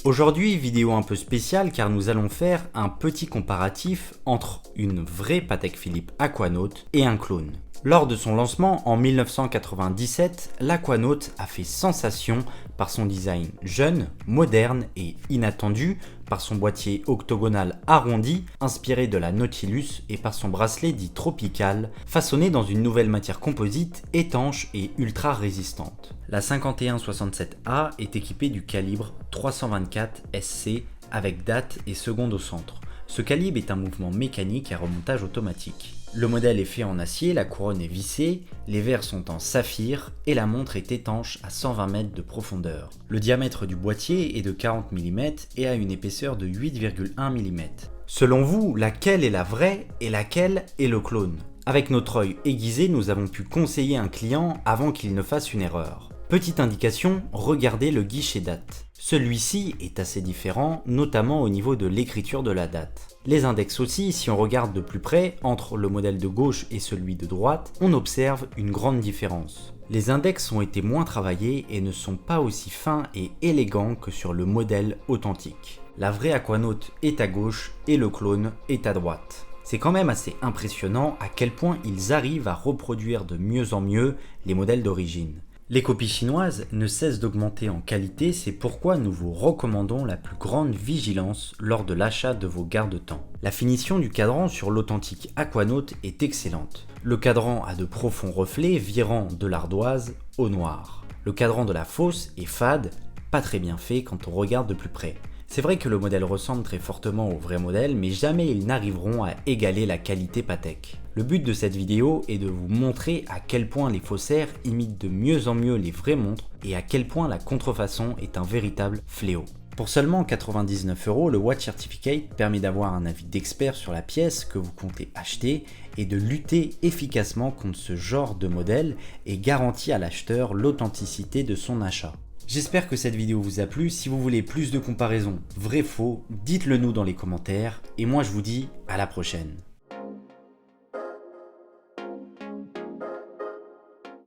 Aujourd'hui, vidéo un peu spéciale car nous allons faire un petit comparatif entre une vraie Patek Philippe Aquanaut et un clone. Lors de son lancement en 1997, l'Aquanaut a fait sensation par son design jeune, moderne et inattendu, par son boîtier octogonal arrondi inspiré de la Nautilus et par son bracelet dit tropical, façonné dans une nouvelle matière composite étanche et ultra résistante. La 5167A est équipée du calibre 324 SC avec date et seconde au centre. Ce calibre est un mouvement mécanique à remontage automatique. Le modèle est fait en acier, la couronne est vissée, les verres sont en saphir et la montre est étanche à 120 mètres de profondeur. Le diamètre du boîtier est de 40 mm et a une épaisseur de 8,1 mm. Selon vous, laquelle est la vraie et laquelle est le clone? Avec notre œil aiguisé, nous avons pu conseiller un client avant qu'il ne fasse une erreur. Petite indication, regardez le guichet date. Celui-ci est assez différent, notamment au niveau de l'écriture de la date. Les index aussi, si on regarde de plus près, entre le modèle de gauche et celui de droite, on observe une grande différence. Les index ont été moins travaillés et ne sont pas aussi fins et élégants que sur le modèle authentique. La vraie Aquanaut est à gauche et le clone est à droite. C'est quand même assez impressionnant à quel point ils arrivent à reproduire de mieux en mieux les modèles d'origine. Les copies chinoises ne cessent d'augmenter en qualité, c'est pourquoi nous vous recommandons la plus grande vigilance lors de l'achat de vos garde-temps. La finition du cadran sur l'authentique Aquanaut est excellente. Le cadran a de profonds reflets virant de l'ardoise au noir. Le cadran de la fausse est fade, pas très bien fait quand on regarde de plus près. C'est vrai que le modèle ressemble très fortement au vrai modèle, mais jamais ils n'arriveront à égaler la qualité Patek. Le but de cette vidéo est de vous montrer à quel point les faussaires imitent de mieux en mieux les vraies montres et à quel point la contrefaçon est un véritable fléau. Pour seulement 99 €, le Watch Certificate permet d'avoir un avis d'expert sur la pièce que vous comptez acheter et de lutter efficacement contre ce genre de modèle et garantit à l'acheteur l'authenticité de son achat. J'espère que cette vidéo vous a plu. Si vous voulez plus de comparaisons vrai-faux, dites-le nous dans les commentaires et moi je vous dis à la prochaine.